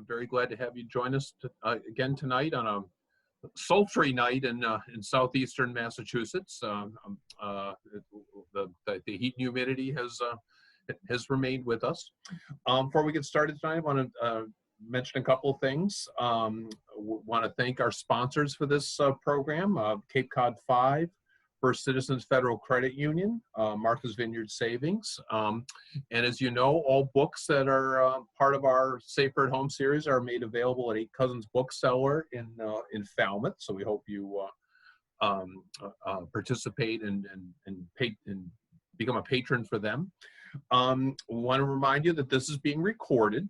I'm very glad to have you join us again tonight on a sultry night in southeastern Massachusetts. The heat and humidity has remained with us. Before we get started tonight, I want to mention a couple of things. Want to thank our sponsors for this program, Cape Cod 5, First Citizens Federal Credit Union, Martha's Vineyard Savings. And as you know, all books that are part of our Safer at Home series are made available at Eight Cousins Bookseller in Falmouth. So we hope you participate and become a patron for them. Want to remind you that this is being recorded.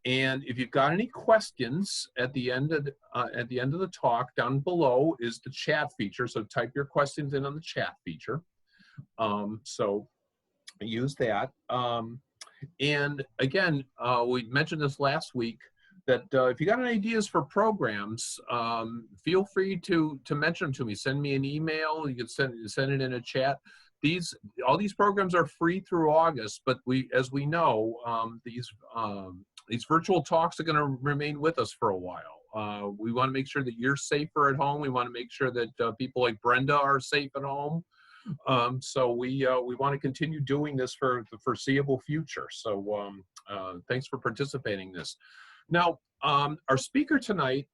And if you've got any questions at the end of the talk, down below is the chat feature. So type your questions in on the chat feature. So use that. And again, we mentioned this last week that if you got any ideas for programs, feel free to mention them to me. Send me an email. You can send it in a chat. All these programs are free through August, but as we know, these virtual talks are going to remain with us for a while. We want to make sure that you're safer at home. We want to make sure that people like Brenda are safe at home. So we want to continue doing this for the foreseeable future. So thanks for participating in this. Now, our speaker tonight,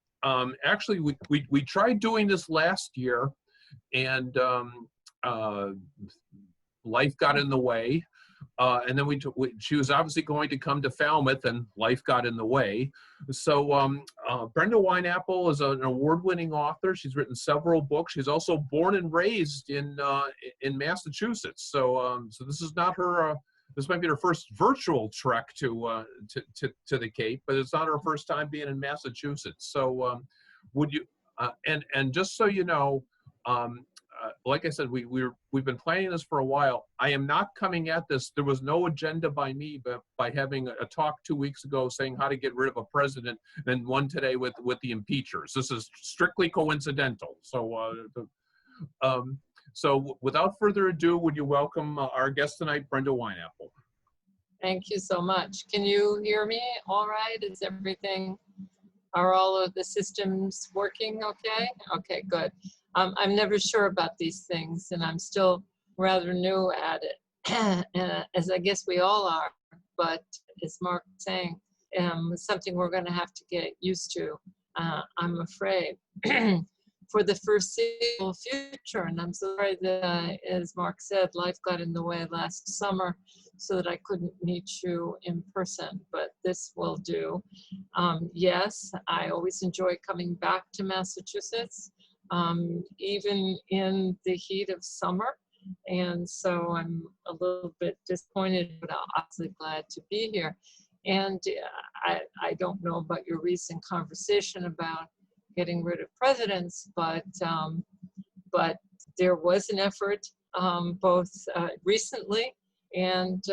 actually, we tried doing this last year, and life got in the way. And then she was obviously going to come to Falmouth, and life got in the way. So Brenda Wineapple is an award-winning author. She's written several books. She's also born and raised in Massachusetts. So this is not her. This might be her first virtual trek to the Cape, but it's not her first time being in Massachusetts. So would you? And just so you know. Like I said, we've been planning this for a while. I am not coming at this. There was no agenda by me, but by having a talk 2 weeks ago saying how to get rid of a president, and one today with the Impeachers. This is strictly coincidental. So without further ado, would you welcome our guest tonight, Brenda Wineapple? Thank you so much. Can you hear me all right? Is everything, are all of the systems working okay? Okay, good. I'm never sure about these things, and I'm still rather new at it, as I guess we all are. But as Mark was saying, it's something we're going to have to get used to, I'm afraid, for the foreseeable future. And I'm sorry that, as Mark said, life got in the way last summer so that I couldn't meet you in person, but this will do. Yes, I always enjoy coming back to Massachusetts. Even in the heat of summer. And so I'm a little bit disappointed, but obviously glad to be here. And I don't know about your recent conversation about getting rid of presidents, but there was an effort both recently and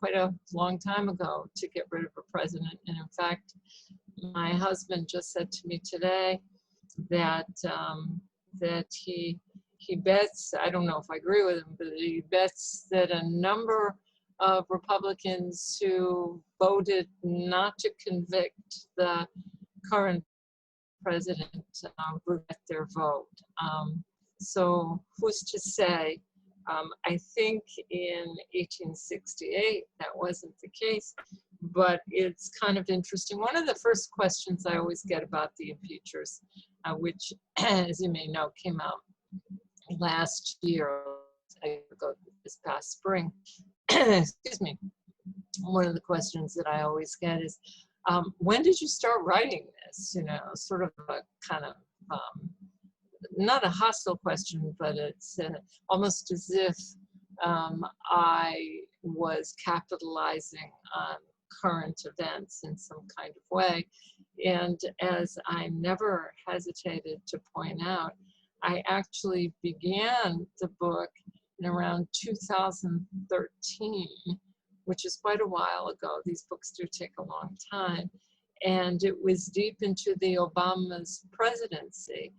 quite a long time ago to get rid of a president. And in fact, my husband just said to me today that he bets, I don't know if I agree with him, but he bets that a number of Republicans who voted not to convict the current president regret their vote. So who's to say? I think in 1868 that wasn't the case, but it's kind of interesting. One of the first questions I always get about the Impeachers, which, as you may know, came out last year, this past spring. Excuse me. One of the questions that I always get is, when did you start writing this? You know, sort of a kind of, not a hostile question, but it's almost as if I was capitalizing on current events in some kind of way. And as I never hesitated to point out, I actually began the book in around 2013, which is quite a while ago. These books do take a long time. And it was deep into the Obama's presidency.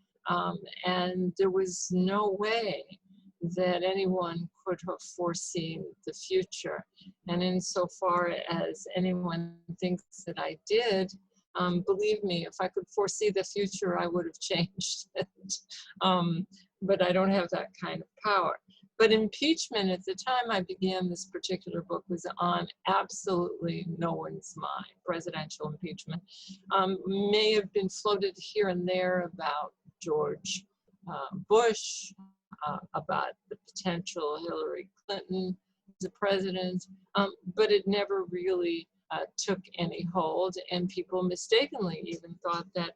And there was no way that anyone could have foreseen the future. And insofar as anyone thinks that I did, believe me, if I could foresee the future, I would have changed it. But I don't have that kind of power. But impeachment, at the time I began this particular book, was on absolutely no one's mind. Presidential impeachment may have been floated here and there about George Bush, about the potential Hillary Clinton as a president, but it never really took any hold, and people mistakenly even thought that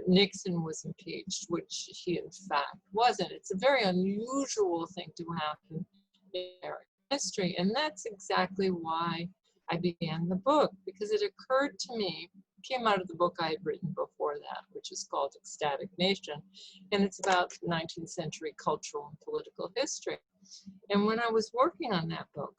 Nixon was impeached, which he in fact wasn't. It's a very unusual thing to happen in American history, and that's exactly why I began the book, because it occurred to me, came out of the book I had written before that, which is called Ecstatic Nation, and it's about 19th century cultural and political history. And when I was working on that book,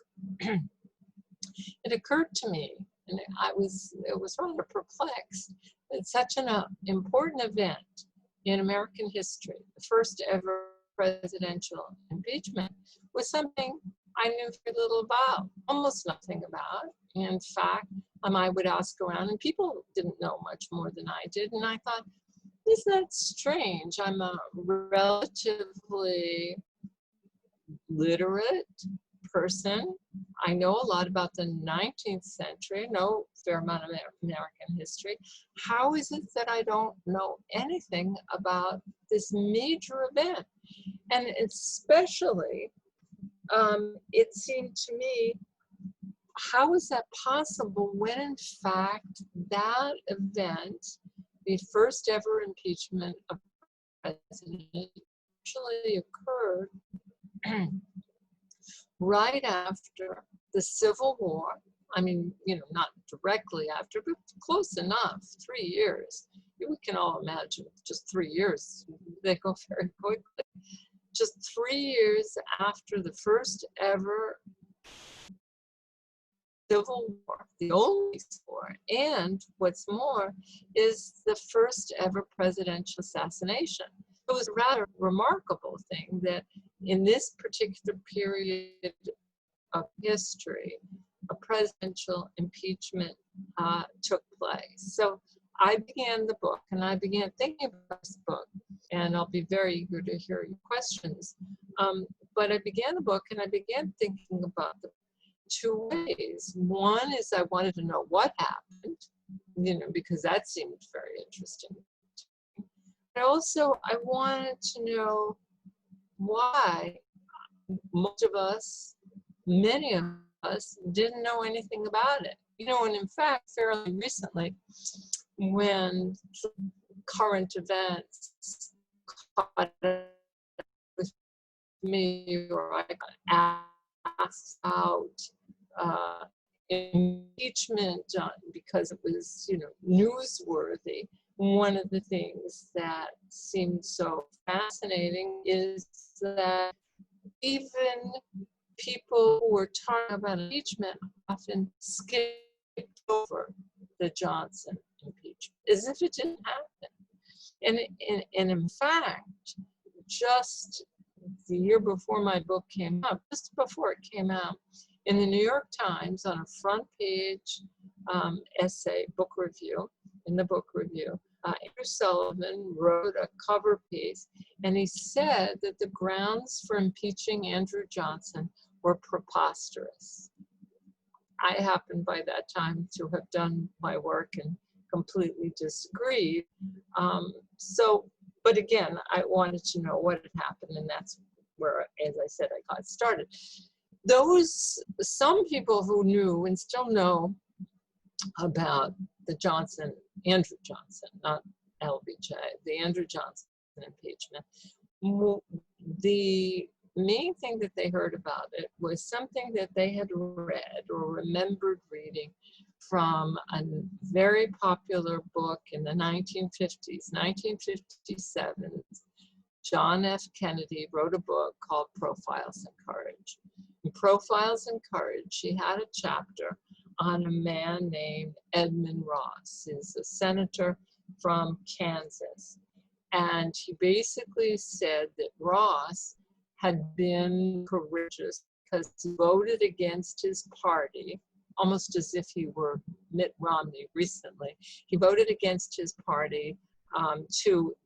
it occurred to me, and it was rather perplexed, that such an important event in American history, the first ever presidential impeachment, was something I knew very little about, almost nothing about. In fact, I would ask around, and people didn't know much more than I did, and I thought, isn't that strange? I'm a relatively literate person. I know a lot about the 19th century, know a fair amount of American history. How is it that I don't know anything about this major event? And especially, it seemed to me, how is that possible when in fact that event, the first ever impeachment of a president, actually occurred right after the Civil War? I mean, not directly after, but close enough, 3 years. We can all imagine just 3 years, they go very quickly. Just 3 years after the first ever Civil War, the only war, and what's more, is the first ever presidential assassination. It was a rather remarkable thing that in this particular period of history, a presidential impeachment took place. So I began the book, and I began thinking about this book, and I'll be very eager to hear your questions. But I began the book, and I began thinking about the two ways. One is I wanted to know what happened, because that seemed very interesting. But also I wanted to know why most of us, many of us, didn't know anything about it. And in fact, fairly recently, when current events caught up with me, or I got asked out impeachment because it was, newsworthy. One of the things that seemed so fascinating is that even people who were talking about impeachment often skipped over the Johnson impeachment as if it didn't happen. And in fact, just the year before my book came out, just before it came out, in the New York Times, on a front page essay, book review, in the book review, Andrew Sullivan wrote a cover piece, and he said that the grounds for impeaching Andrew Johnson were preposterous. I happened by that time to have done my work and completely disagreed. But again, I wanted to know what had happened, and that's where, as I said, I got started. Some people who knew and still know about the Andrew Johnson, not LBJ, the Andrew Johnson impeachment, the main thing that they heard about it was something that they had read or remembered reading from a very popular book in the 1950s, 1957. John F. Kennedy wrote a book called Profiles in Courage. In Profiles in Courage, he had a chapter on a man named Edmund Ross. He's a senator from Kansas. And he basically said that Ross had been courageous because he voted against his party, almost as if he were Mitt Romney recently. He voted against his party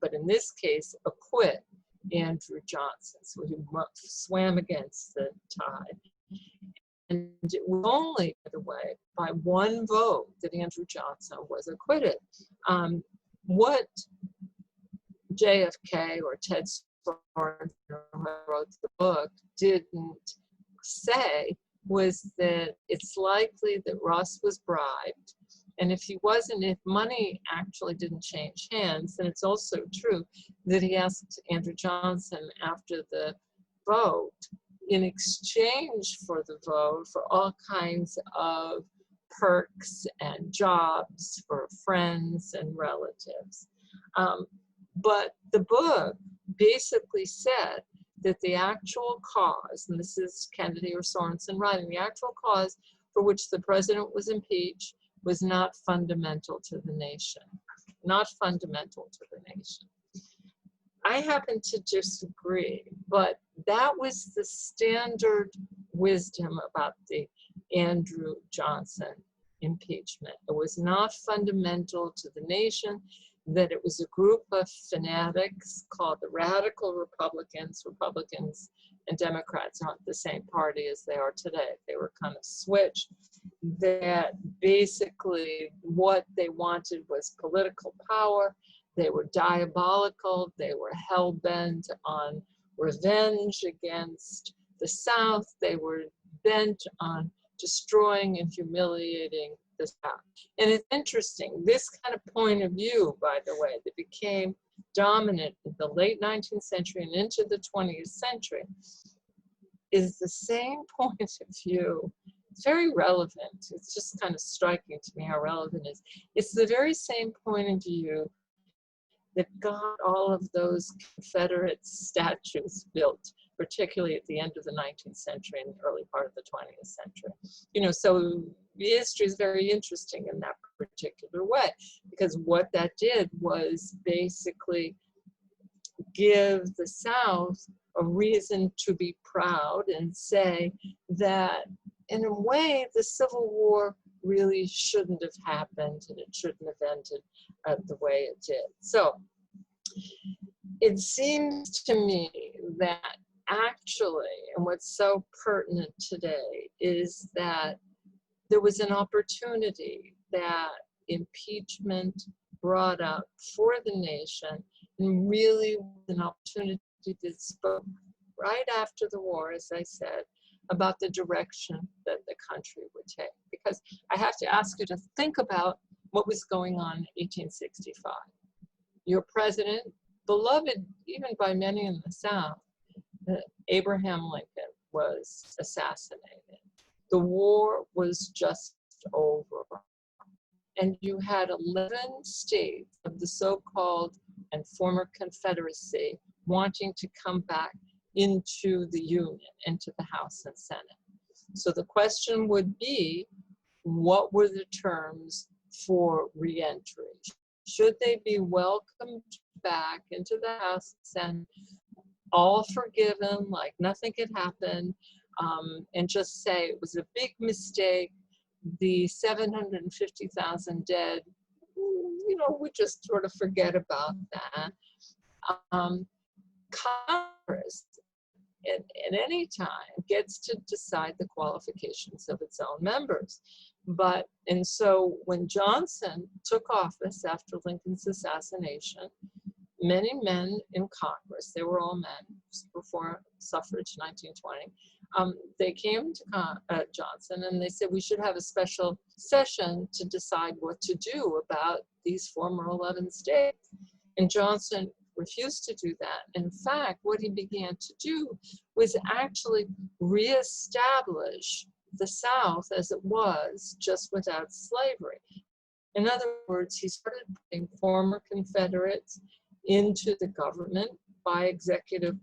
but in this case, acquit Andrew Johnson. So he swam against the tide. And it was only, by the way, by one vote that Andrew Johnson was acquitted. What JFK or Ted Sorensen, who wrote the book, didn't say was that it's likely that Ross was bribed. And if he wasn't, if money actually didn't change hands, then it's also true that he asked Andrew Johnson after the vote, in exchange for the vote, for all kinds of perks and jobs for friends and relatives. But the book basically said that the actual cause, and this is Kennedy or Sorensen writing, the actual cause for which the president was impeached was not fundamental to the nation, not fundamental to the nation. I happen to disagree, but that was the standard wisdom about the Andrew Johnson impeachment. It was not fundamental to the nation, that it was a group of fanatics called the radical Republicans. Republicans and Democrats aren't the same party as they are today. They were kind of switched. That basically what they wanted was political power. They were diabolical. They were hell-bent on revenge against the South. They were bent on destroying and humiliating the South. And it's interesting, this kind of point of view, by the way, that became dominant in the late 19th century and into the 20th century is the same point of view. It's very relevant. It's just kind of striking to me how relevant it is. It's the very same point of view that got all of those Confederate statues built, particularly at the end of the 19th century and the early part of the 20th century. You know, so history is very interesting in that particular way, because what that did was basically give the South a reason to be proud and say that, in a way, the Civil War really shouldn't have happened and it shouldn't have ended the way it did. So it seems to me that actually, and what's so pertinent today, is that there was an opportunity that impeachment brought up for the nation, and really an opportunity that spoke right after the war, as I said, about the direction that the country would take. Because I have to ask you to think about what was going on in 1865. Your president, beloved even by many in the South, Abraham Lincoln, was assassinated. The war was just over. And you had 11 states of the so-called and former Confederacy wanting to come back into the Union, into the House and Senate. So the question would be, what were the terms for re-entry? Should they be welcomed back into the House and Senate, all forgiven, like nothing had happened, and just say it was a big mistake, the 750,000 dead, you know, we just sort of forget about that. Congress at any time gets to decide the qualifications of its own members. And so when Johnson took office after Lincoln's assassination, many men in Congress, they were all men before suffrage 1920, they came to Johnson and they said we should have a special session to decide what to do about these former 11 states. And Johnson refused to do that. In fact, what he began to do was actually reestablish the South as it was, just without slavery. In other words, he started putting former Confederates into the government by executive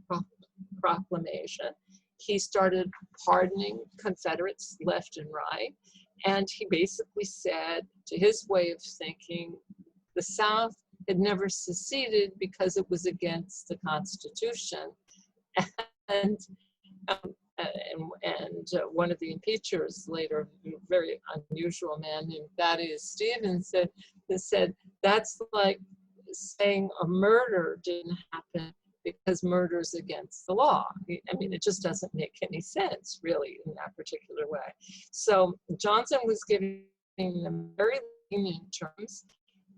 proclamation. He started pardoning Confederates left and right. And he basically said, to his way of thinking, the South had never seceded because it was against the Constitution. And one of the impeachers later, a very unusual man named Thaddeus Stevens, said that's like saying a murder didn't happen because murder's against the law. I mean, it just doesn't make any sense, really, in that particular way. So Johnson was giving them very lenient terms.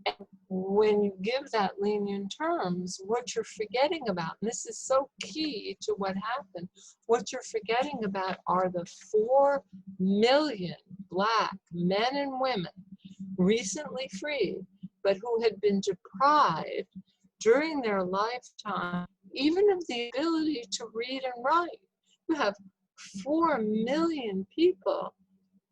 And when you give that lenient terms, what you're forgetting about, and this is so key to what happened, what you're forgetting about are the 4 million Black men and women recently freed, but who had been deprived during their lifetime even of the ability to read and write. You have 4 million people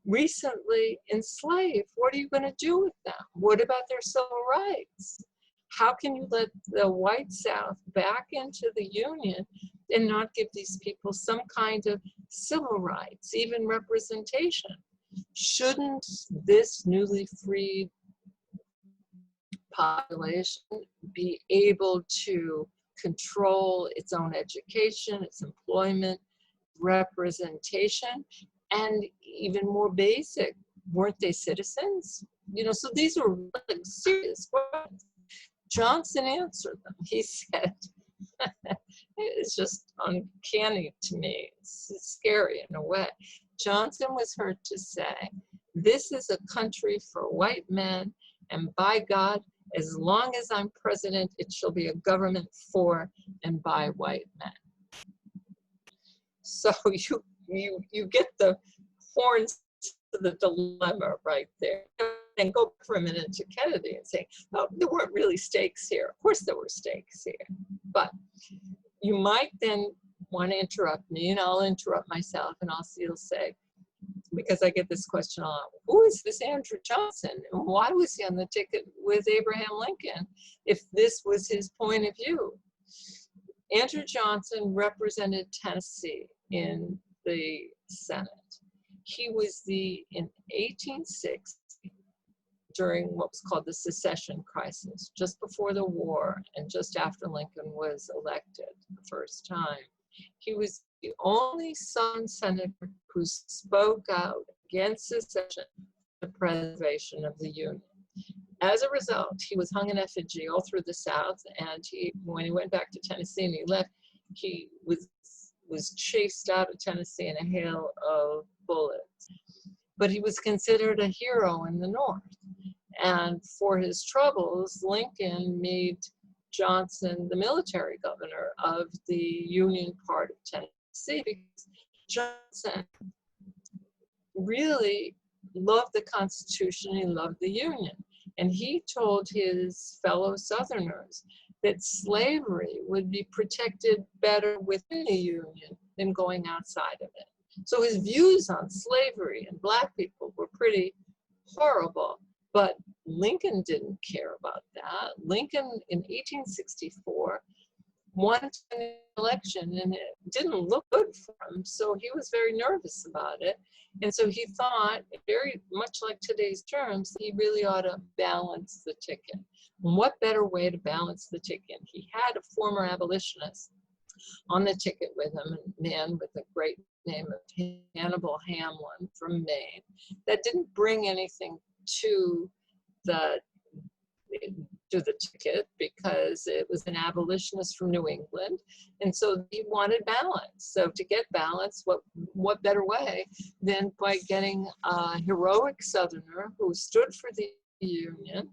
recently enslaved. What are you going to do with them? What about their civil rights? How can you let the white South back into the Union and not give these people some kind of civil rights, even representation? Shouldn't this newly freed population be able to control its own education, its employment, representation, and even more basic, weren't they citizens? You know, so these were really serious questions. Johnson answered them. He said, it's just uncanny to me. It's scary in a way. Johnson was heard to say, this is a country for white men, and by God, as long as I'm president, it shall be a government for and by white men. So you get the horns to the dilemma right there. And go for a minute to Kennedy and say, oh, there weren't really stakes here. Of course there were stakes here. But you might then want to interrupt me, and I'll interrupt myself, and you'll say, because I get this question a lot, who is this Andrew Johnson? And why was he on the ticket with Abraham Lincoln if this was his point of view? Andrew Johnson represented Tennessee in the Senate. He was in 1860, during what was called the Secession Crisis, just before the war and just after Lincoln was elected the first time. He was the only Southern senator who spoke out against secession, the preservation of the Union. As a result, he was hung in effigy all through the South, and when he went back to Tennessee and he left, he was chased out of Tennessee in a hail of bullets. But he was considered a hero in the North. And for his troubles, Lincoln made Johnson the military governor of the Union part of Tennessee, because Johnson really loved the Constitution, he loved the Union. And he told his fellow Southerners that slavery would be protected better within the Union than going outside of it. So his views on slavery and Black people were pretty horrible. But Lincoln didn't care about that. Lincoln in 1864 won an election, and it didn't look good for him, so he was very nervous about it. And so he thought, very much like today's terms, he really ought to balance the ticket. And what better way to balance the ticket? He had a former abolitionist on the ticket with him, a man with a great name of Hannibal Hamlin from Maine, that didn't bring anything to the ticket because it was an abolitionist from New England, and so he wanted balance. So to get balance, what better way than by getting a heroic Southerner who stood for the Union,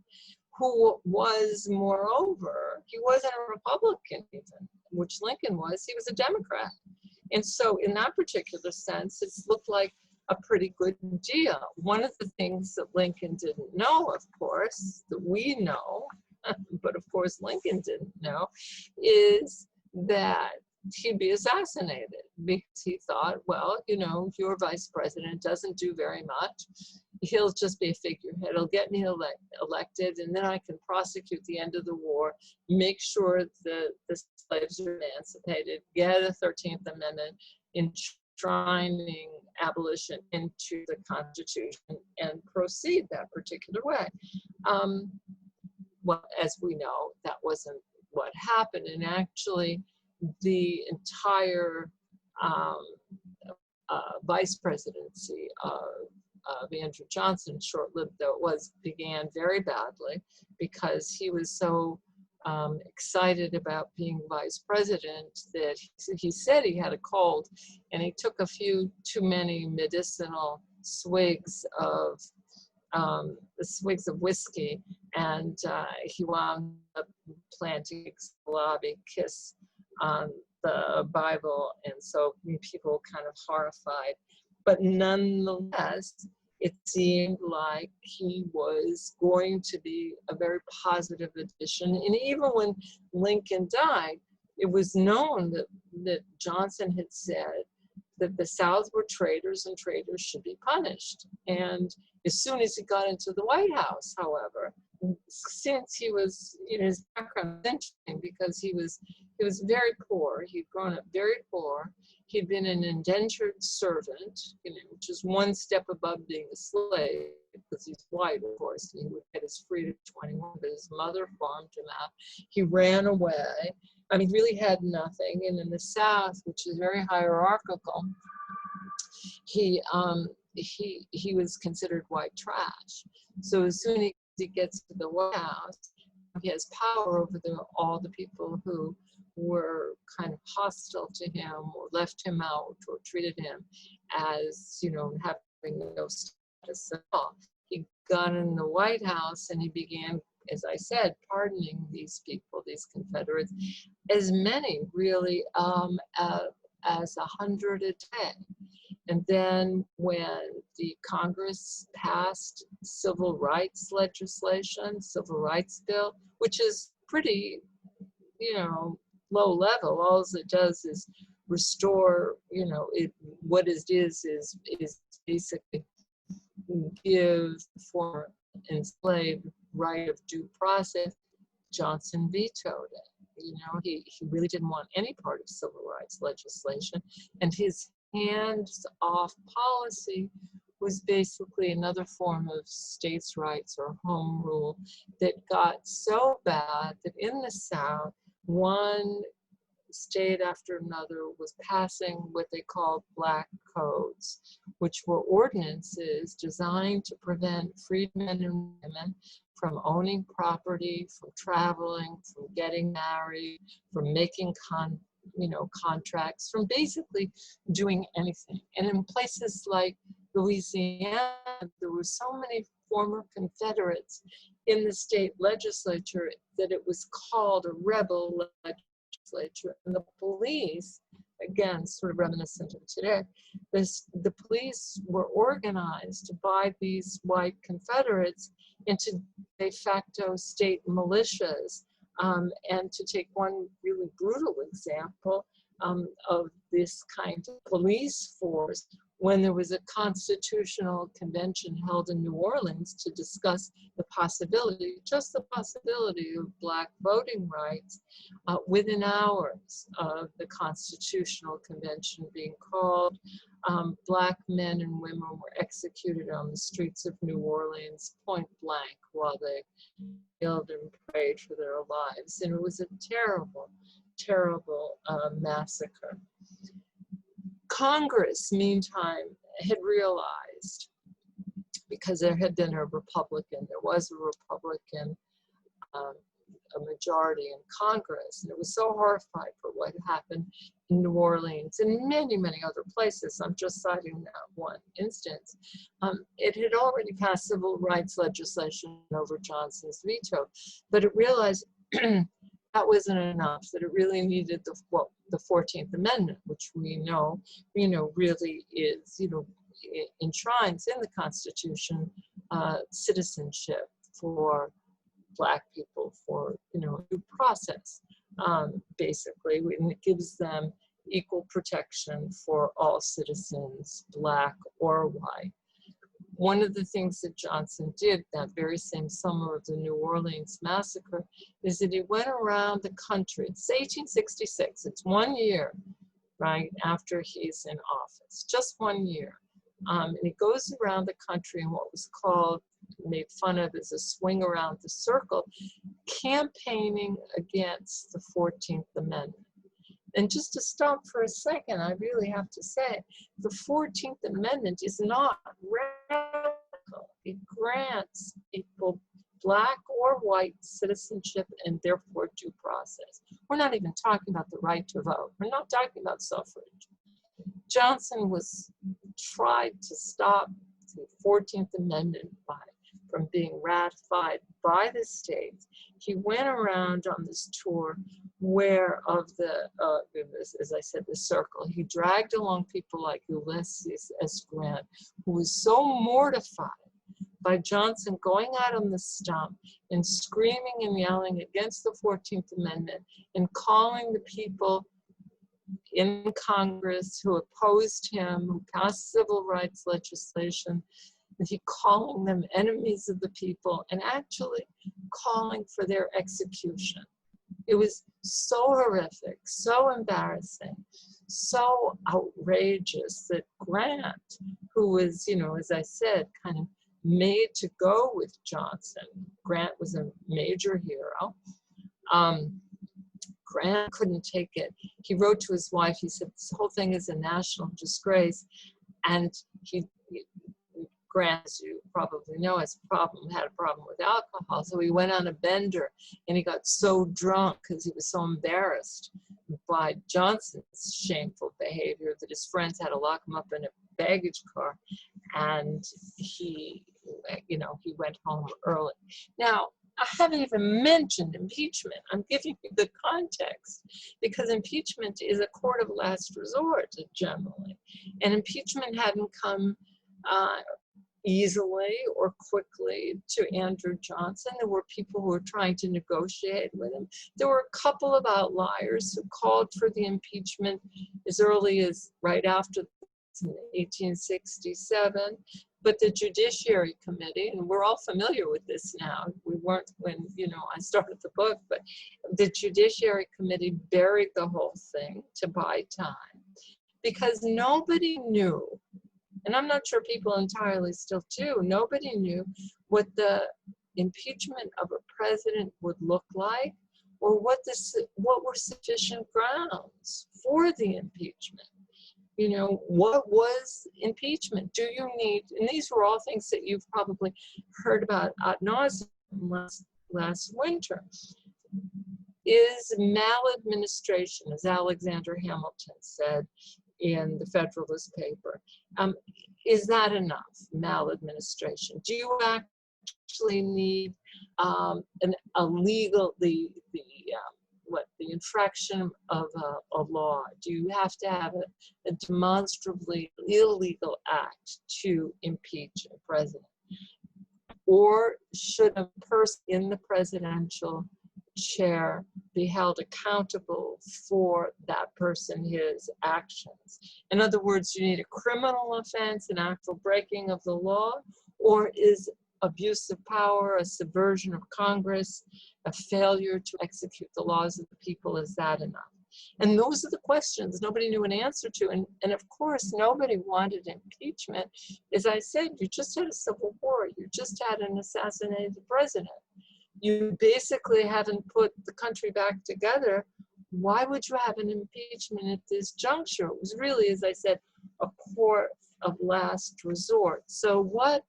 who was, moreover, he wasn't a Republican even, which Lincoln was, he was a Democrat. And so in that particular sense, it looked like a pretty good deal. One of the things that Lincoln didn't know, of course, that we know, but of course Lincoln didn't know, is that he'd be assassinated, because he thought, well, you know, your vice president doesn't do very much. He'll just be a figurehead. He'll get me elected, and then I can prosecute the end of the war, make sure the slaves are emancipated, get a 13th Amendment, enshrining abolition into the Constitution, and proceed that particular way. Well, as we know, that wasn't what happened. And actually, the entire vice presidency of Andrew Johnson, short-lived though it was, began very badly because he was so excited about being vice president that he said he had a cold, and he took a few too many medicinal swigs of whiskey, and he wound up planting a lobby kiss on the Bible, and so people were kind of horrified. But nonetheless, it seemed like he was going to be a very positive addition. And even when Lincoln died, it was known that Johnson had said that the South were traitors and traitors should be punished. And as soon as he got into the White House, however, since he was, his background was interesting because he was very poor. He'd grown up very poor. He'd been an indentured servant, which is one step above being a slave, because he's white, of course, and he would get his freedom at 21, but his mother farmed him out. He ran away. I mean, he really had nothing. And in the South, which is very hierarchical, he was considered white trash. So as soon as he gets to the White House, he has power over all the people who were kind of hostile to him or left him out or treated him as, having no status at all. He got in the White House and he began, as I said, pardoning these people, these Confederates, as many really as 100 a day. And then when the Congress passed civil rights legislation, civil rights bill, which is pretty, low level, all it does is restore, what it is basically give former enslaved right of due process. Johnson vetoed it. He really didn't want any part of civil rights legislation, and his hands-off policy was basically another form of states' rights or home rule that got so bad that in the South, one state after another was passing what they called black codes, which were ordinances designed to prevent freedmen and women from owning property, from traveling, from getting married, from making contracts, from basically doing anything. And in places like Louisiana, there were so many former Confederates in the state legislature that it was called a rebel legislature. And the police, again, sort of reminiscent of today, the police were organized by these white Confederates into de facto state militias. And to take one really brutal example of this kind of police force, when there was a constitutional convention held in New Orleans to discuss the possibility, just the possibility of Black voting rights, within hours of the constitutional convention being called, Black men and women were executed on the streets of New Orleans point blank while they kneeled and prayed for their lives. And it was a terrible, terrible massacre. Congress, meantime, had realized, because there had been there was a Republican a majority in Congress, and it was so horrified for what happened in New Orleans and many, many other places. I'm just citing that one instance. It had already passed civil rights legislation over Johnson's veto, but it realized that wasn't enough, that it really needed the 14th Amendment, which we know really is, enshrines in the Constitution citizenship for Black people, for due process, basically, and it gives them equal protection for all citizens, Black or white. One of the things that Johnson did that very same summer of the New Orleans massacre is that he went around the country. It's 1866. It's 1 year, right, after he's in office, just 1 year. And he goes around the country in what was made fun of as a swing around the circle, campaigning against the 14th Amendment. And just to stop for a second, I really have to say, the 14th Amendment is not radical. It grants people black or white citizenship and therefore due process. We're not even talking about the right to vote. We're not talking about suffrage. Johnson tried to stop the 14th Amendment from being ratified by the states. He went around on this tour as I said, the circle. He dragged along people like Ulysses S. Grant, who was so mortified by Johnson going out on the stump and screaming and yelling against the 14th Amendment and calling the people in Congress who opposed him, who passed civil rights legislation, and he calling them enemies of the people and actually calling for their execution. It was so horrific, so embarrassing, so outrageous that Grant, who was, as I said, kind of made to go with Johnson. Grant was a major hero. Grant couldn't take it. He wrote to his wife, he said, this whole thing is a national disgrace. And Grant, as you probably know, had a problem with alcohol. So he went on a bender and he got so drunk because he was so embarrassed by Johnson's shameful behavior that his friends had to lock him up in a baggage car. And he went home early. Now, I haven't even mentioned impeachment. I'm giving you the context because impeachment is a court of last resort generally. And impeachment hadn't come easily or quickly to Andrew Johnson. There were people who were trying to negotiate with him. There were a couple of outliers who called for the impeachment as early as right after 1867. But the Judiciary Committee, and we're all familiar with this now, we weren't when, I started the book, but the Judiciary Committee buried the whole thing to buy time because nobody knew, and I'm not sure people entirely still do, nobody knew what the impeachment of a president would look like or what were sufficient grounds for the impeachment. What was impeachment? Do you need, and these were all things that you've probably heard about ad nauseum last winter, is maladministration, as Alexander Hamilton said in the Federalist paper, is that enough, maladministration? Do you actually need the infraction of a law? Do you have to have a demonstrably illegal act to impeach a president? Or should a person in the presidential chair be held accountable for that person, his actions? In other words, you need a criminal offense, an actual breaking of the law, or is abuse of power, a subversion of Congress, a failure to execute the laws of the people, is that enough? And those are the questions nobody knew an answer to. And of course, nobody wanted impeachment. As I said, you just had a civil war. You just had an assassinated president. You basically haven't put the country back together. Why would you have an impeachment at this juncture? It was really, as I said, a court of last resort. So what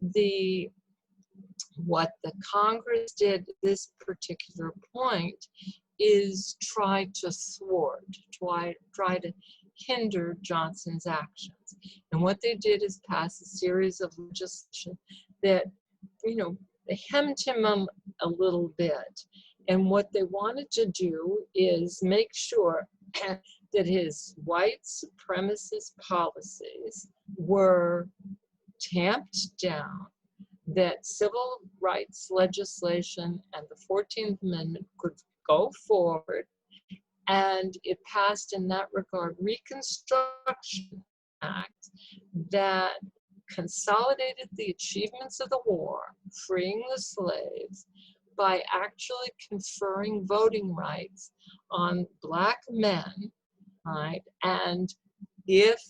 the Congress did at this particular point is try to thwart, try to hinder Johnson's actions. And what they did is pass a series of legislation that, hemmed him a little bit. And what they wanted to do is make sure that his white supremacist policies were tamped down, that civil rights legislation and the 14th Amendment could go forward, and it passed in that regard Reconstruction Act that consolidated the achievements of the war, freeing the slaves, by actually conferring voting rights on Black men, right? And if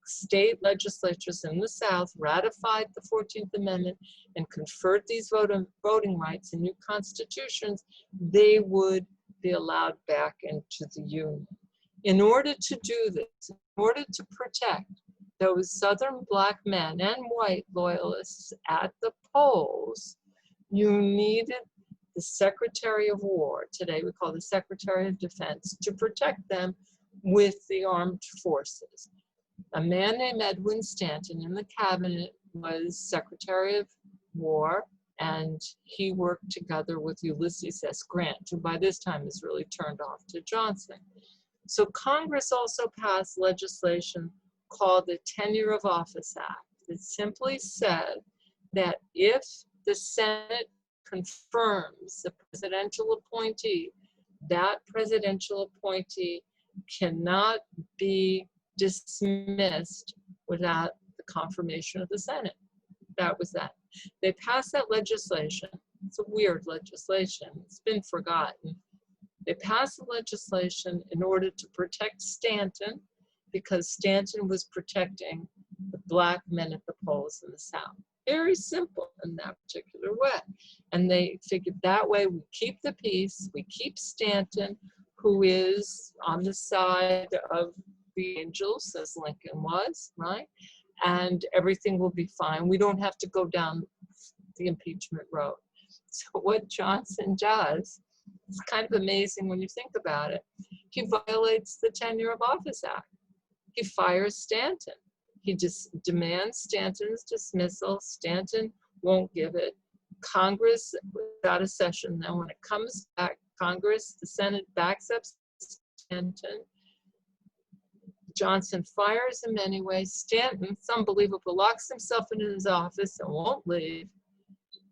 state legislatures in the South ratified the 14th Amendment and conferred these voting rights in new constitutions, they would be allowed back into the Union. In order to do this, in order to protect those Southern Black men and white loyalists at the polls, you needed the Secretary of War, today we call the Secretary of Defense, to protect them with the armed forces. A man named Edwin Stanton in the cabinet was Secretary of War, and he worked together with Ulysses S. Grant, who by this time is really turned off to Johnson. So Congress also passed legislation called the Tenure of Office Act. It simply said that if the Senate confirms the presidential appointee, that presidential appointee cannot be dismissed without the confirmation of the Senate. That was that. They passed that legislation. It's a weird legislation. It's been forgotten. They passed the legislation in order to protect Stanton, because Stanton was protecting the Black men at the polls in the South. Very simple in that particular way. And they figured that way we keep the peace, we keep Stanton, who is on the side of the angels, as Lincoln was, right? And everything will be fine. We don't have to go down the impeachment road. So what Johnson does, it's kind of amazing when you think about it. He violates the Tenure of Office Act. He fires Stanton. He just demands Stanton's dismissal. Stanton won't give it. Congress without a session. Then when it comes back, Congress, the Senate backs up Stanton. Johnson fires him anyway. Stanton, it's unbelievable, locks himself in his office and won't leave.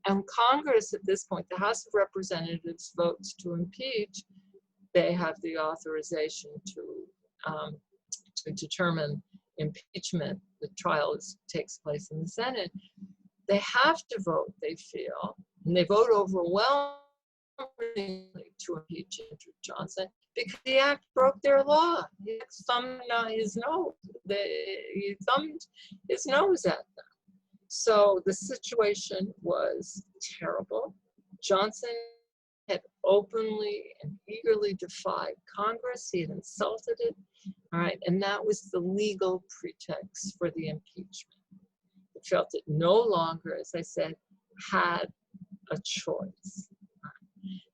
And Congress at this point, the House of Representatives votes to impeach. They have the authorization to determine impeachment. The trial takes place in the Senate. They have to vote, they feel, and they vote overwhelmingly to impeach Andrew Johnson because the act broke their law. He thumbed his nose. He thumbed his nose at them. So the situation was terrible. Johnson had openly and eagerly defied Congress. He had insulted it. All right, and that was the legal pretext for the impeachment. It felt it no longer, as I said, had a choice.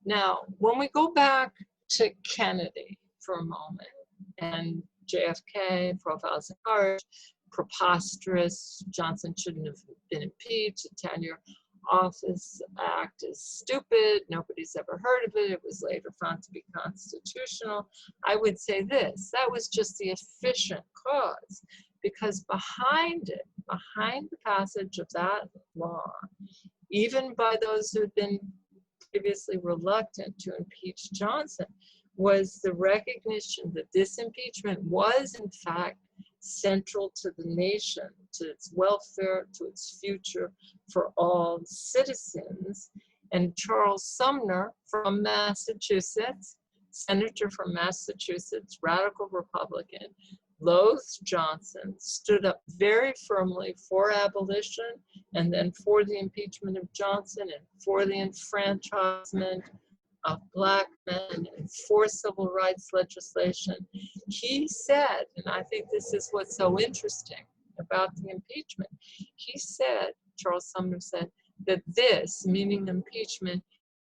Now, when we go back to Kennedy for a moment, and JFK, profiles in courage, preposterous, Johnson shouldn't have been impeached, the Tenure Office Act is stupid, nobody's ever heard of it, it was later found to be constitutional. I would say this, that was just the efficient cause, because behind it, behind the passage of that law, even by those who had been previously reluctant to impeach Johnson, was the recognition that this impeachment was in fact central to the nation, to its welfare, to its future for all citizens. And Charles Sumner from Massachusetts, senator from Massachusetts, radical Republican, loathed Johnson, stood up very firmly for abolition and then for the impeachment of Johnson and for the enfranchisement of Black men and for civil rights legislation. He said, and I think this is what's so interesting about the impeachment, he said, Charles Sumner said, that this, meaning impeachment,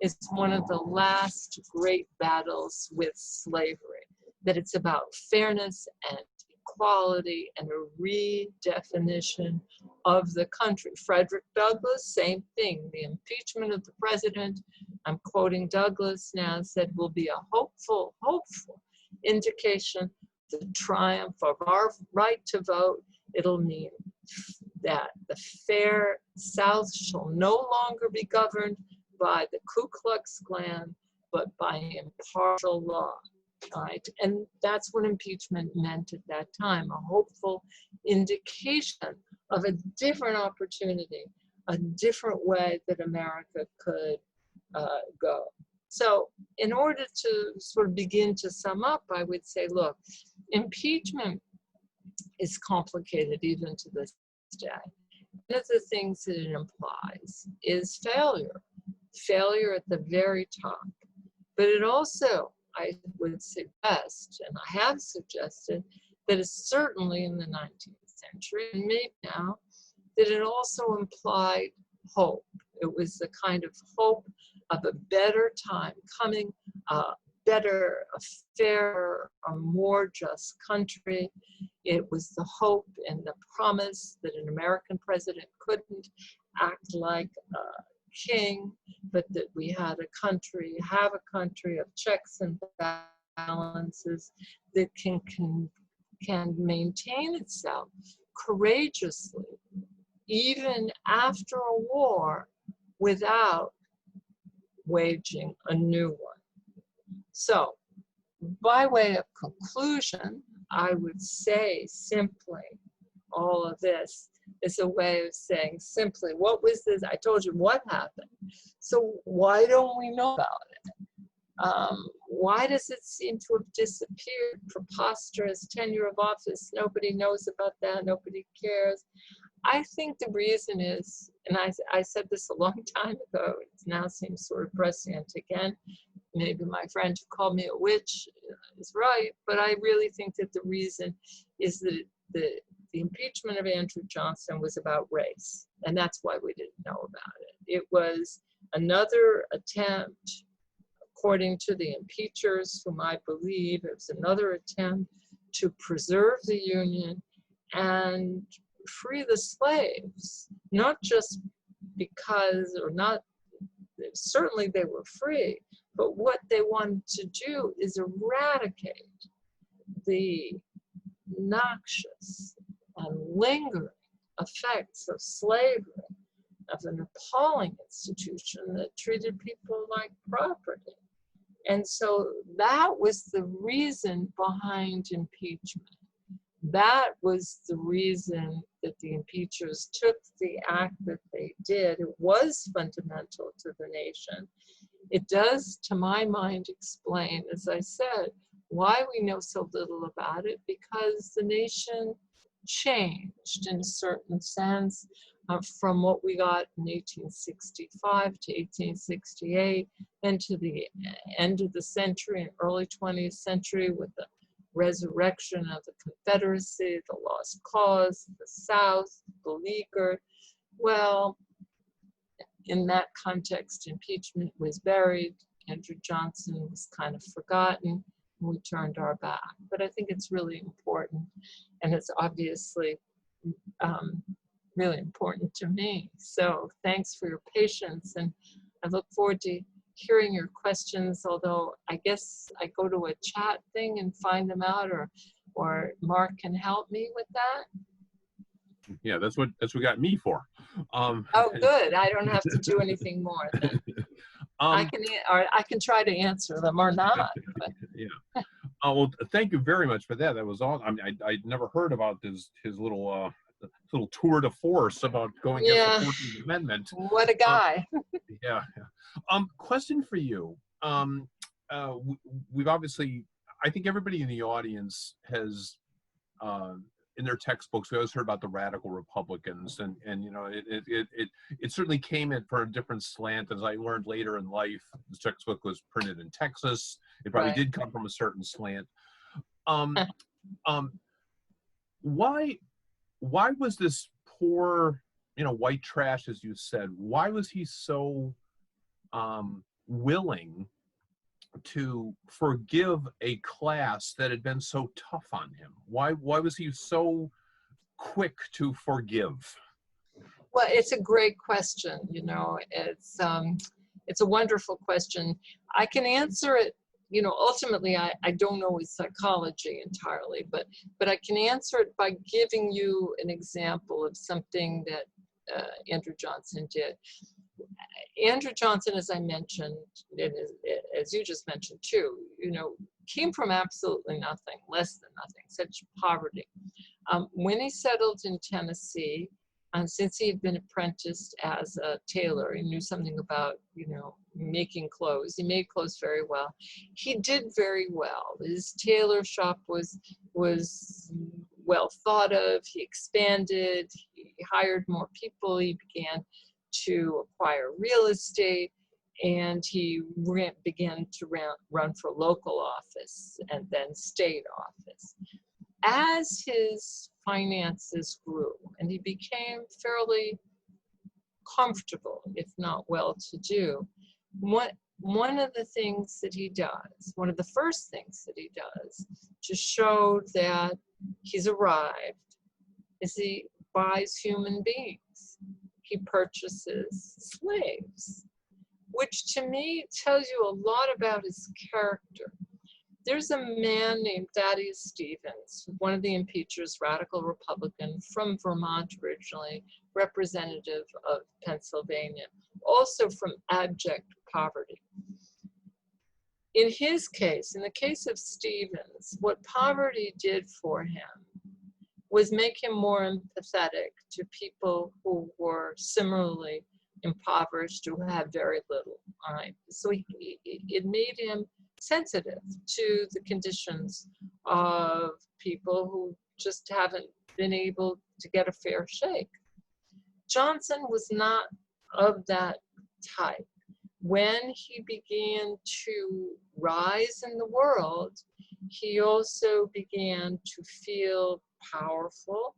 is one of the last great battles with slavery, that it's about fairness and equality and a redefinition of the country. Frederick Douglass, same thing. The impeachment of the president, I'm quoting Douglass now, said will be a hopeful indication of the triumph of our right to vote. It'll mean that the fair South shall no longer be governed by the Ku Klux Klan, but by impartial law. All right, and that's what impeachment meant at that time, a hopeful indication of a different opportunity, a different way that America could go. So in order to sort of begin to sum up, I would say, look, impeachment is complicated even to this day. One of the things that it implies is failure at the very top. But it also I would suggest, and I have suggested, that it's certainly in the 19th century, and maybe now, that it also implied hope. It was the kind of hope of a better time coming, a better, a fairer, a more just country. It was the hope and the promise that an American president couldn't act like a king, but that we had a country, have a country of checks and balances that can maintain itself courageously, even after a war, without waging a new one. So, by way of conclusion, I would say simply, all of this is a way of saying simply, what was this? I told you what happened. So why don't we know about it? Why does it seem to have disappeared? Preposterous tenure of office. Nobody knows about that. Nobody cares. I think the reason is, and I said this a long time ago, it now seems sort of prescient again. Maybe my friend who called me a witch is right, but I really think that the reason is that the impeachment of Andrew Johnson was about race, and that's why we didn't know about it. It was another attempt, according to the Impeachers, whom I believe, it was another attempt to preserve the Union and free the slaves, not just because, or not, certainly they were free, but what they wanted to do is eradicate the noxious and lingering effects of slavery, of an appalling institution that treated people like property. And so that was the reason behind impeachment. That was the reason that the impeachers took the act that they did. It was fundamental to the nation. It does, to my mind, explain, as I said, why we know so little about it, because the nation changed in a certain sense from what we got in 1865 to 1868, then to the end of the century and early 20th century with the resurrection of the Confederacy, the lost cause, the South, beleaguered. Well, in that context, impeachment was buried. Andrew Johnson was kind of forgotten, and we turned our back. But I think it's really important, and it's obviously really important to me. So thanks for your patience, and I look forward to hearing your questions, although I guess I go to a chat thing and find them out, or Mark can help me with that. Yeah, that's what got me for. Oh, good. I don't have to do anything more then. I can try to answer them or not. But. Yeah. Well, thank you very much for that. That was all. I mean, I'd never heard about his little tour de force about going against the 14th Amendment. What a guy. Yeah. Question for you. We've obviously, I think everybody in the audience has, in their textbooks, we always heard about the radical Republicans, and you know, it certainly came in for a different slant. As I learned later in life, the textbook was printed in Texas. It probably did come from a certain slant. Why was this poor, you know, white trash, as you said, why was he so willing to forgive a class that had been so tough on him? Why was he so quick to forgive? Well, it's a great question. You know, it's a wonderful question. I can answer it. You know, ultimately, I don't know his psychology entirely, but I can answer it by giving you an example of something that Andrew Johnson did. Andrew Johnson, as I mentioned, as you just mentioned too, you know, came from absolutely nothing, less than nothing, such poverty. When he settled in Tennessee, since he had been apprenticed as a tailor, he knew something about, you know, making clothes. He made clothes very well. He did very well. His tailor shop was well thought of. He expanded. He hired more people. He began to acquire real estate. and he began to run for local office and then state office. As his finances grew and he became fairly comfortable, if not well-to-do, one of the things that he does, one of the first things that he does to show that he's arrived, is he buys human beings. He purchases slaves, which to me tells you a lot about his character. There's a man named Thaddeus Stevens, one of the impeachers, radical Republican from Vermont originally, representative of Pennsylvania, also from abject poverty. In his case, in the case of Stevens, what poverty did for him was make him more empathetic to people who were similarly impoverished, who had very little. So it made him sensitive to the conditions of people who just haven't been able to get a fair shake. Johnson was not of that type. When he began to rise in the world, he also began to feel powerful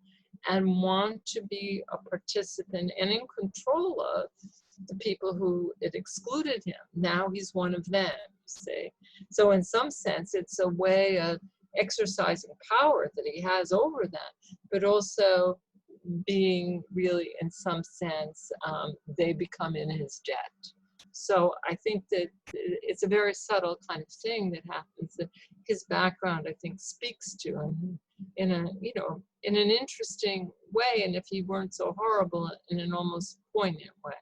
and want to be a participant and in control of the people who had excluded him. Now he's one of them, see? So in some sense, it's a way of exercising power that he has over them, but also being really, in some sense, they become in his debt. So I think that it's a very subtle kind of thing that happens that his background, I think, speaks to him in a, in an interesting way, and if he weren't so horrible, in an almost poignant way.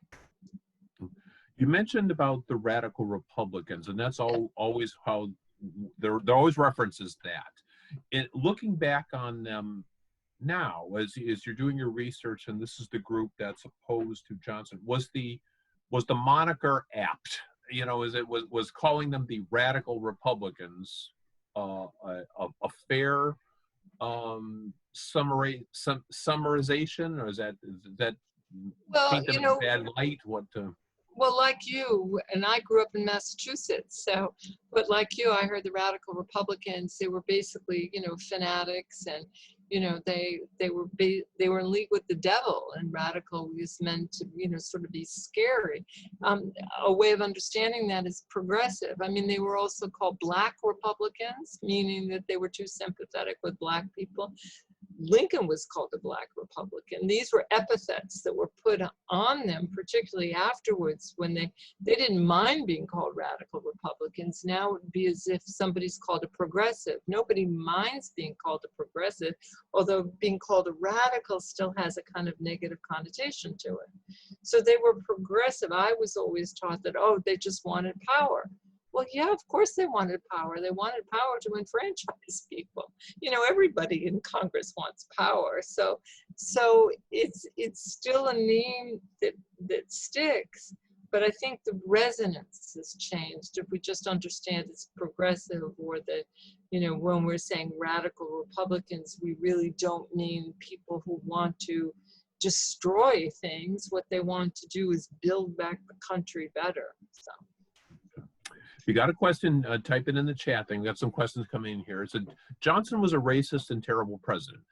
You mentioned about the radical Republicans, and that's always how there always references that. Looking back on them now, as you're doing your research, and this is the group that's opposed to Johnson, was the moniker apt? Was calling them the radical Republicans a fair summarization, or is that paint them in a bad light? Well, like you, and I grew up in Massachusetts, but like you, I heard the radical Republicans, they were basically, fanatics, and, they were in league with the devil, and radical was meant to, sort of be scary. A way of understanding that is progressive. I mean, they were also called Black Republicans, meaning that they were too sympathetic with Black people. Lincoln was called a Black Republican. These were epithets that were put on them, particularly afterwards, when they didn't mind being called radical Republicans. Now it would be as if somebody's called a progressive. Nobody minds being called a progressive, although being called a radical still has a kind of negative connotation to it. So they were progressive. I was always taught that, they just wanted power. Well, yeah, of course they wanted power. They wanted power to enfranchise people. Everybody in Congress wants power. So it's still a name that sticks. But I think the resonance has changed. If we just understand it's progressive, or that, when we're saying radical Republicans, we really don't mean people who want to destroy things. What they want to do is build back the country better. So. If you got a question, type it in the chat thing. We got some questions coming in here. It said, Johnson was a racist and terrible president.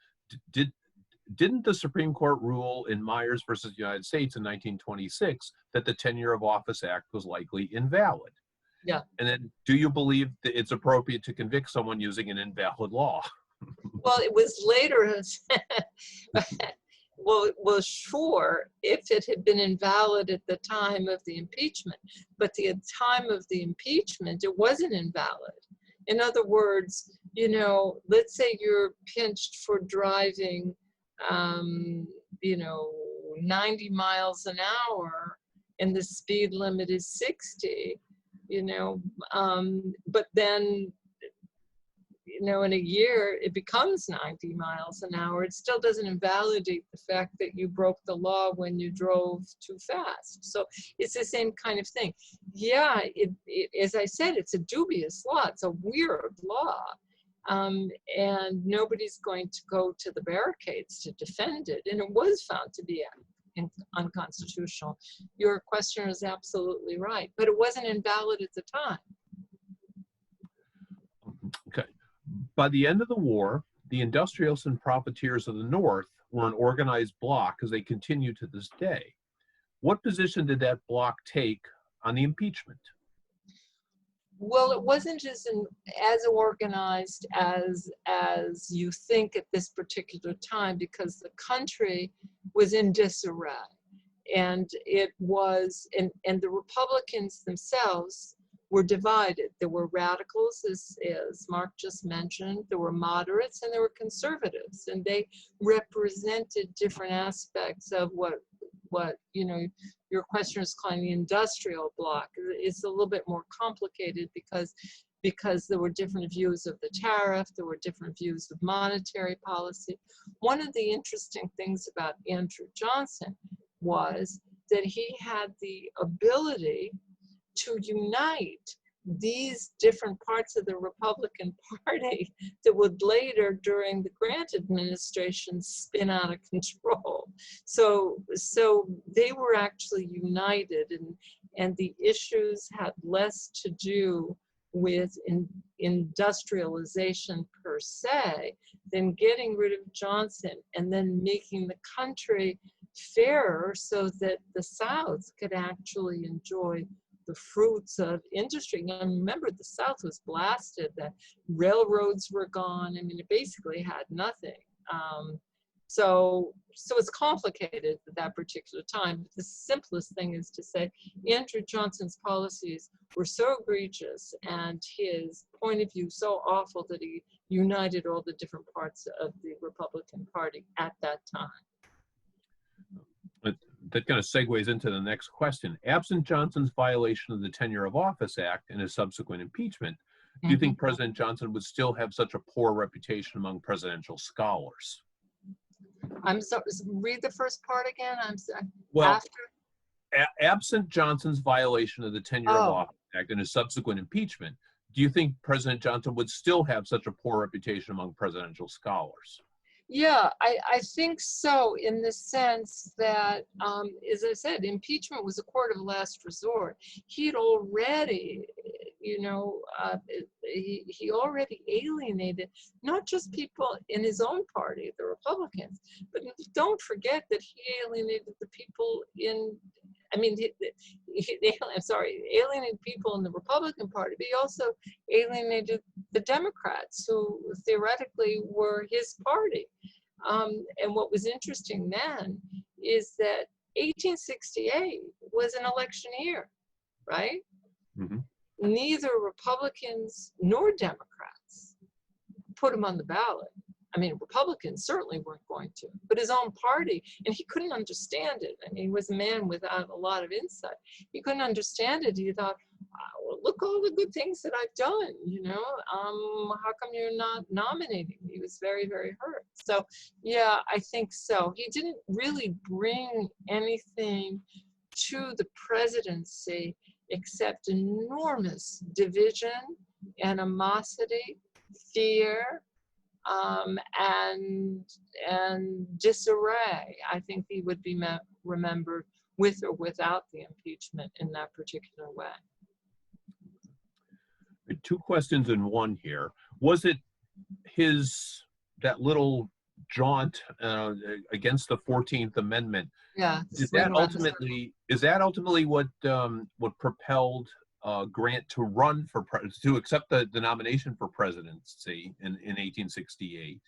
Didn't the Supreme Court rule in Myers versus United States in 1926 that the Tenure of Office Act was likely invalid? Yeah. And then, do you believe that it's appropriate to convict someone using an invalid law? Well, it was later. Well, sure, if it had been invalid at the time of the impeachment, but at the time of the impeachment, it wasn't invalid. In other words, let's say you're pinched for driving, 90 miles an hour, and the speed limit is 60, but then, in a year, it becomes 90 miles an hour. It still doesn't invalidate the fact that you broke the law when you drove too fast. So it's the same kind of thing. Yeah, as I said, it's a dubious law. It's a weird law. And nobody's going to go to the barricades to defend it. And it was found to be unconstitutional. Your question is absolutely right, but it wasn't invalid at the time. Okay. By the end of the war, the industrialists and profiteers of the North were an organized bloc, as they continue to this day. What position did that bloc take on the impeachment? Well, it wasn't as organized as you think at this particular time, because the country was in disarray, and it was, and the Republicans themselves were divided. There were radicals, as Mark just mentioned. There were moderates and there were conservatives, and they represented different aspects of what your question is calling the industrial bloc. It's a little bit more complicated because there were different views of the tariff, there were different views of monetary policy. One of the interesting things about Andrew Johnson was that he had the ability to unite these different parts of the Republican Party that would later, during the Grant administration, spin out of control. So they were actually united, and the issues had less to do with industrialization per se than getting rid of Johnson and then making the country fairer so that the South could actually enjoy the fruits of industry. And remember, the South was blasted, the railroads were gone. I mean, it basically had nothing. So it's complicated at that particular time. But the simplest thing is to say Andrew Johnson's policies were so egregious and his point of view so awful that he united all the different parts of the Republican Party at that time. That kind of segues into the next question. Absent Johnson's violation of the Tenure of Office Act and his subsequent impeachment, do you think President Johnson would still have such a poor reputation among presidential scholars? I'm sorry, read the first part again. I'm sorry. Well, absent Johnson's violation of the Tenure of Office Act and his subsequent impeachment, do you think President Johnson would still have such a poor reputation among presidential scholars? Yeah, I think so, in the sense that, as I said, impeachment was a court of last resort. He had already, he already alienated not just people in his own party, the Republicans, but don't forget that he alienated the people in, alienated people in the Republican Party, but he also alienated the Democrats, who theoretically were his party. And what was interesting then is that 1868 was an election year, right? Mm-hmm. Neither Republicans nor Democrats put him on the ballot. I mean, Republicans certainly weren't going to, but his own party, and he couldn't understand it. I mean, he was a man without a lot of insight. He couldn't understand it. He thought, well, look all the good things that I've done, how come you're not nominating me? He was very, very hurt. So, yeah, I think so. He didn't really bring anything to the presidency except enormous division, animosity, fear, and disarray. I think he would be remembered with or without the impeachment in that particular way. Two questions in one here. Was it that little jaunt against the 14th Amendment? Yeah. Is that ultimately what propelled Grant to run to accept the nomination for presidency in 1868?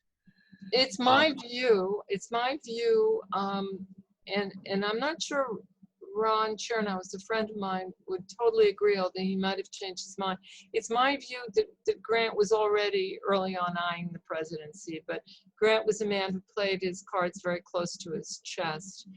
It's my view. It's my view, and I'm not sure Ron Chernow, who's a friend of mine, would totally agree, although he might have changed his mind. It's my view that Grant was already early on eyeing the presidency, but Grant was a man who played his cards very close to his chest.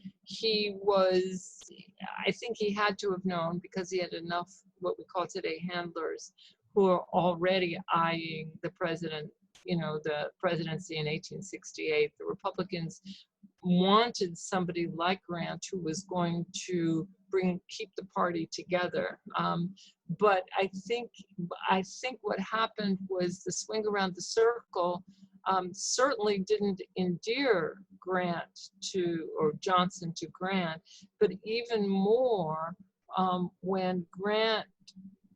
I think he had to have known, because he had enough what we call today handlers who are already eyeing the president, the presidency in 1868. The Republicans wanted somebody like Grant who was going to keep the party together. But I think what happened was the swing around the circle certainly didn't endear Grant to, or Johnson to Grant, but even more when Grant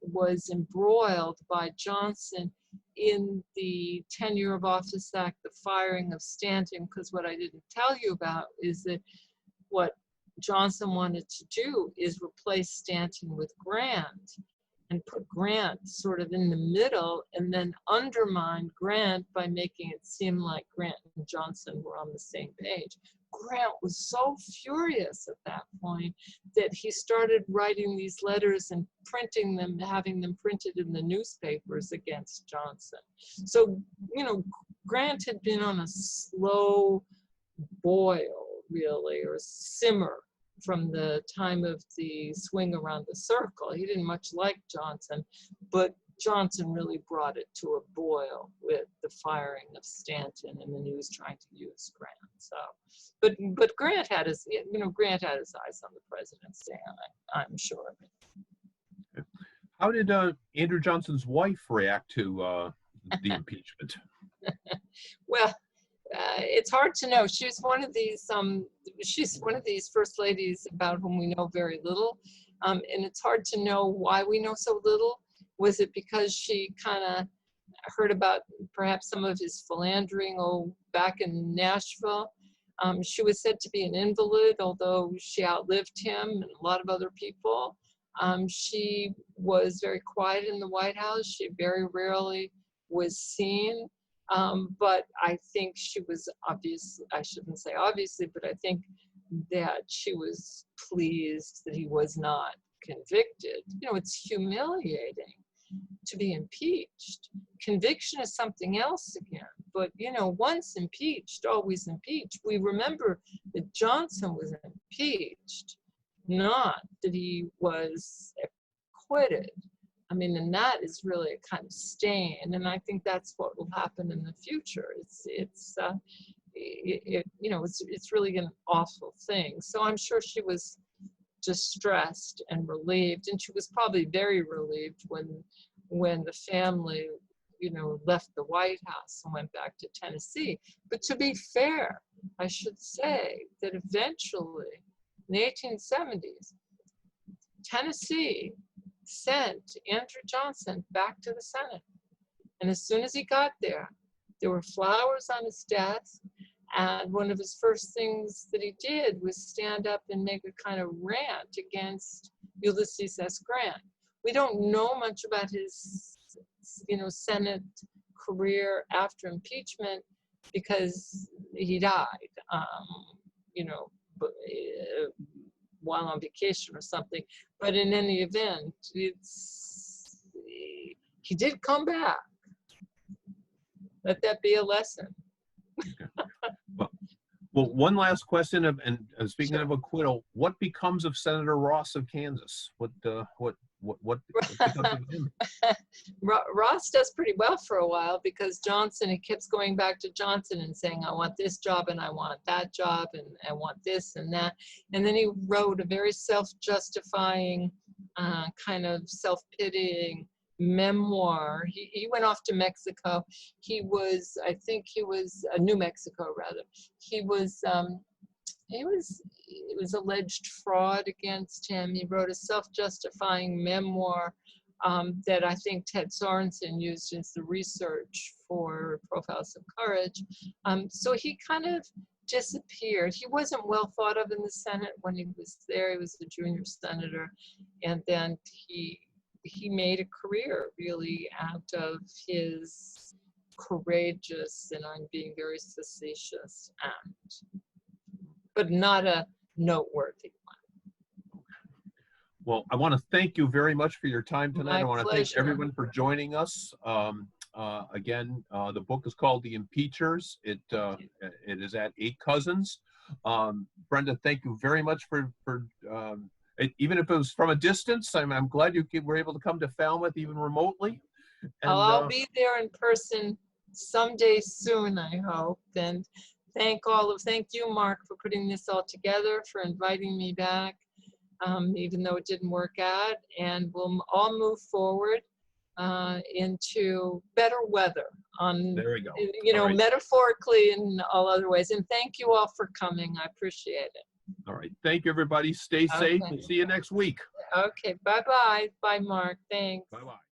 was embroiled by Johnson in the Tenure of Office Act, the firing of Stanton, because what I didn't tell you about is that what Johnson wanted to do is replace Stanton with Grant and put Grant sort of in the middle, and then undermine Grant by making it seem like Grant and Johnson were on the same page. Grant was so furious at that point that he started writing these letters and printing them, having them printed in the newspapers against Johnson. So, you know, Grant had been on a slow boil, really, or simmer from the time of the swing around the circle. He didn't much like Johnson, but Johnson really brought it to a boil with the firing of Stanton and the news trying to use Grant. So, but Grant had his, you know, Grant had his eyes on the presidency, I'm sure of it. How did Andrew Johnson's wife react to the impeachment? Well, it's hard to know. She's one of these first ladies about whom we know very little, and it's hard to know why we know so little. Was it because she kind of heard about perhaps some of his philandering back in Nashville? She was said to be an invalid, although she outlived him and a lot of other people. She was very quiet in the White House. She very rarely was seen. But I think she was I shouldn't say obviously, but I think that she was pleased that he was not convicted. You know, it's humiliating to be impeached. Conviction is something else again, but you know, once impeached, always impeached. We remember that Johnson was impeached, not that he was acquitted. I mean, and that is really a kind of stain, and I think that's what will happen in the future. It's really an awful thing. So I'm sure she was distressed and relieved, and she was probably very relieved when the family, you know, left the White House and went back to Tennessee. But to be fair, I should say that eventually, in the 1870s, Tennessee sent Andrew Johnson back to the Senate. And as soon as he got there were flowers on his desk. And one of his first things that he did was stand up and make a kind of rant against Ulysses S. Grant. We don't know much about his, you know, Senate career after impeachment because he died, you know, while on vacation or something. But in any event, he did come back. Let that be a lesson. Well, one last question, and speaking Sure. of acquittal, what becomes of Senator Ross of Kansas? What becomes of him? Ross does pretty well for a while because Johnson, he keeps going back to Johnson and saying, I want this job and I want that job and I want this and that. And then he wrote a very self-justifying, kind of self-pitying memoir. He went off to Mexico. He was New Mexico rather. It was alleged fraud against him. He wrote a self-justifying memoir that I think Ted Sorensen used as the research for Profiles of Courage. So he kind of disappeared. He wasn't well thought of in the Senate when he was there. He was a junior senator, and then he made a career really out of his courageous, and I'm being very facetious, act, but not a noteworthy one. Well, I want to thank you very much for your time tonight. My I want to pleasure. thank everyone for joining us. Again, the book is called The Impeachers. It is at 8 Cousins. Brenda, thank you very much for even if it was from a distance. I'm glad you were able to come to Falmouth even remotely. And, I'll be there in person someday soon, I hope. And thank you, Mark, for putting this all together, for inviting me back, even though it didn't work out. And we'll all move forward into better weather on, There we go. you know, All right. metaphorically and all other ways. And thank you all for coming. I appreciate it. All right. Thank you, everybody. Stay safe. Okay. We'll see you next week. Okay. Bye-bye. Bye, Mark. Thanks. Bye-bye.